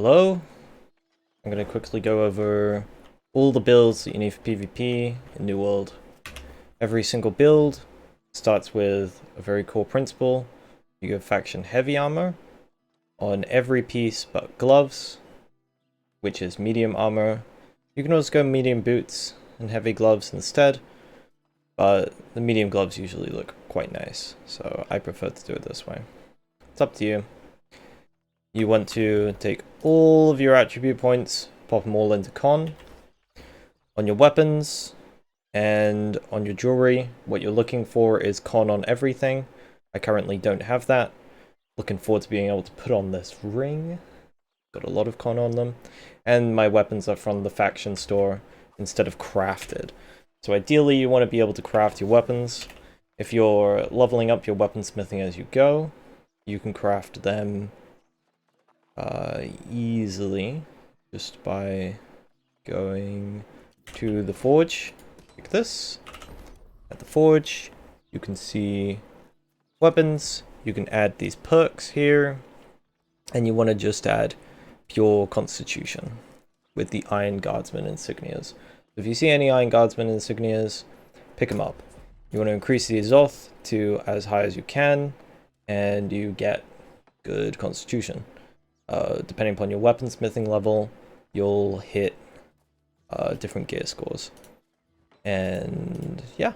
Hello, I'm going to quickly go over all the builds that you need for PvP in New World. Every single build starts with a very core principle. You go faction heavy armor on every piece but gloves, which is medium armor. You can also go medium boots and heavy gloves instead, but the medium gloves usually look quite nice, so I prefer to do it this way. It's up to you. You want to take all of your attribute points, pop them all into con. On your weapons and on your jewelry, what you're looking for is con on everything. I currently don't have that. Looking forward to being able to put on this ring. Got a lot of con on them. And my weapons are from the faction store instead of crafted. So ideally you want to be able to craft your weapons. If you're leveling up your weaponsmithing as you go, you can craft them easily just by going to the forge like this. At the forge you can see weapons. You can add these perks here, and you want to just add pure constitution with the Iron Guardsman insignias. If you see any Iron Guardsman insignias, pick them up. You want to increase the Azoth to as high as you can, and you get good constitution. Depending upon your weaponsmithing level, you'll hit different gear scores. And yeah,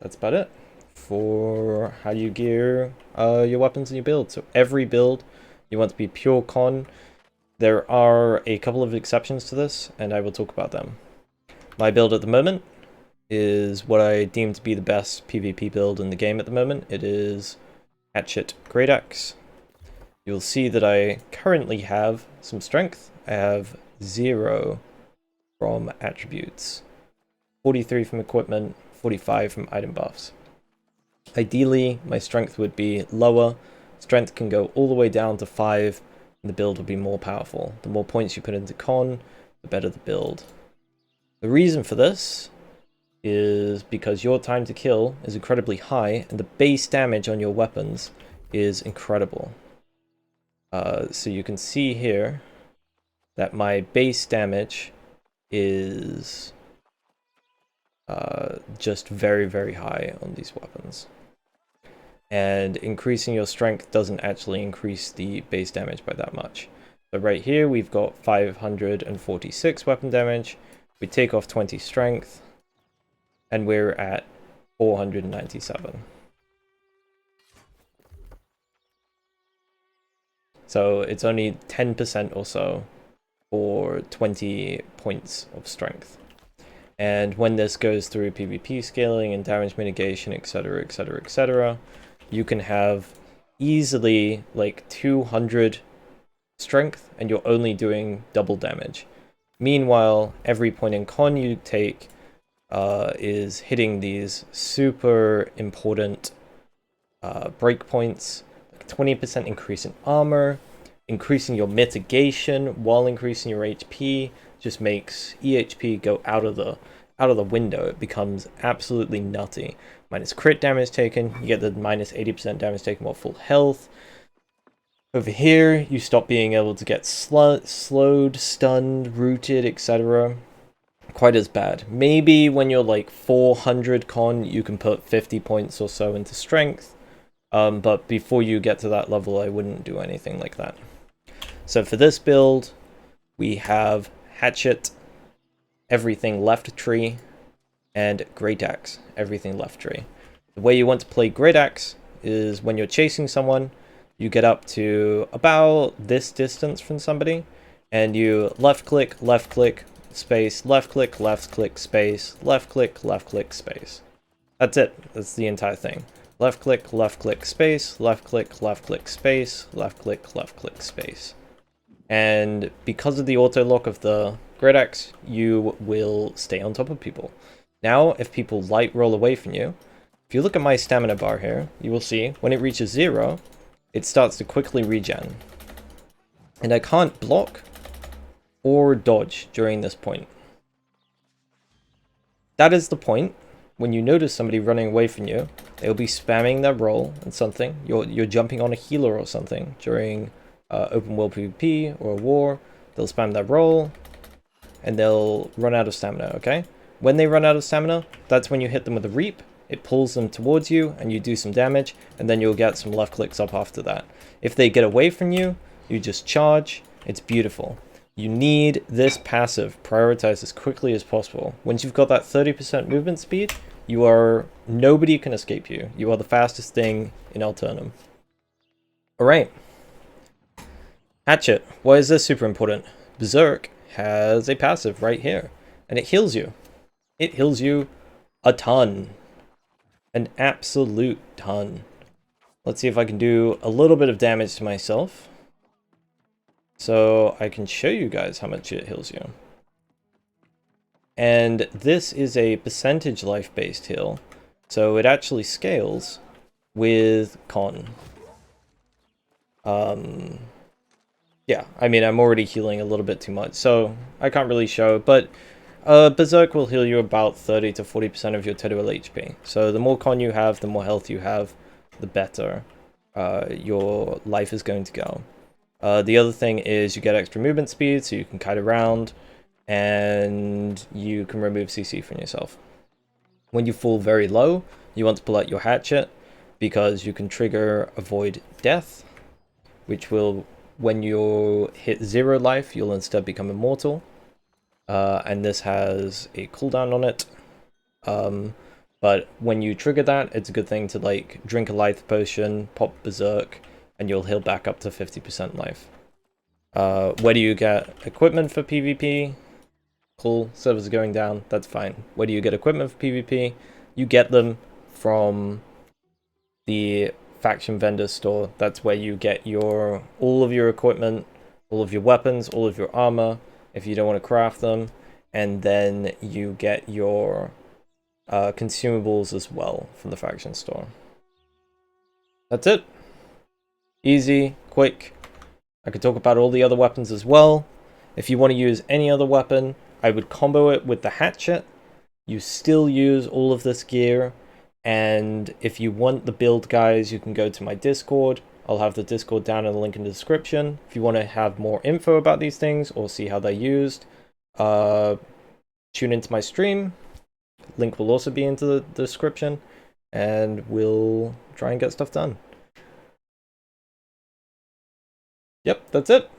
that's about it for how you gear your weapons in your build. So every build, you want to be pure con. There are a couple of exceptions to this, and I will talk about them. My build at the moment is what I deem to be the best PvP build in the game at the moment. It is Hatchet Great Axe. You'll see that I currently have some strength. I have 0 from attributes, 43 from equipment, 45 from item buffs. Ideally, my strength would be lower. Strength can go all the way down to 5, and the build will be more powerful. The more points you put into con, the better the build. The reason for this is because your time to kill is incredibly high, and the base damage on your weapons is incredible. So you can see here that my base damage is just very, very high on these weapons. And increasing your strength doesn't actually increase the base damage by that much. So right here we've got 546 weapon damage. We take off 20 strength, and we're at 497. So it's only 10% or so for 20 points of strength. And when this goes through PvP scaling and damage mitigation, etc, etc, etc, you can have easily like 200 strength and you're only doing double damage. Meanwhile, every point in con you take is hitting these super important breakpoints. 20% increase in armor, increasing your mitigation while increasing your HP just makes EHP go out of the window. It becomes absolutely nutty. Minus crit damage taken, you get the minus 80% damage taken while full health. Over here, you stop being able to get slowed, stunned, rooted, etc. Quite as bad. Maybe when you're like 400 con, you can put 50 points or so into strength. But before you get to that level, I wouldn't do anything like that. So for this build, we have Hatchet, everything left tree, and Great Axe, everything left tree. The way you want to play Great Axe is when you're chasing someone, you get up to about this distance from somebody, and you left click, space, left click, space, left click, space. That's it. That's the entire thing. Left click, space, left click, space, left click, space. And because of the auto lock of the Great Axe, you will stay on top of people. Now, if people light roll away from you, if you look at my stamina bar here, you will see when it reaches 0, it starts to quickly regen. And I can't block or dodge during this point. That is the point when you notice somebody running away from you. They'll be spamming their roll and something. You're jumping on a healer or something during open world PvP or a war. they'll spam their roll, and they'll run out of stamina, okay? When they run out of stamina, that's when you hit them with a reap. It pulls them towards you, and you do some damage, and then you'll get some left clicks up after that. If they get away from you, you just charge. It's beautiful. You need this passive prioritized as quickly as possible. Once you've got that 30% movement speed, nobody can escape you. You are the fastest thing in Alternum. Alright. Hatchet. Why is this super important? Berserk has a passive right here, and it heals you. It heals you a ton. An absolute ton. Let's see if I can do a little bit of damage to myself, so I can show you guys how much it heals you. And this is a percentage life based heal, so it actually scales with con. Yeah, I mean, I'm already healing a little bit too much, so I can't really show, but Berserk will heal you about 30 to 40% of your total HP. So the more con you have, the more health you have, the better your life is going to go. The other thing is you get extra movement speed, so you can kite around, and you can remove CC from yourself. When you fall very low, you want to pull out your hatchet, because you can trigger Avoid Death, which will, when you hit 0 life, you'll instead become immortal. And this has a cooldown on it. But when you trigger that, it's a good thing to like drink a life potion, pop Berserk, and you'll heal back up to 50% life. Where do you get equipment for PvP? Cool, servers are going down, that's fine. Where do you get equipment for PvP? You get them from the faction vendor store. That's where you get all of your equipment, all of your weapons, all of your armor, if you don't want to craft them, and then you get your consumables as well from the faction store. That's it. Easy, quick. I could talk about all the other weapons as well. If you want to use any other weapon, I would combo it with the hatchet. You still use all of this gear, and if you want the build guys, you can go to my Discord. I'll have the Discord down in the link in the description. If you want to have more info about these things or see how they're used, tune into my stream. Link will also be into the description, and we'll try and get stuff done. Yep, that's it.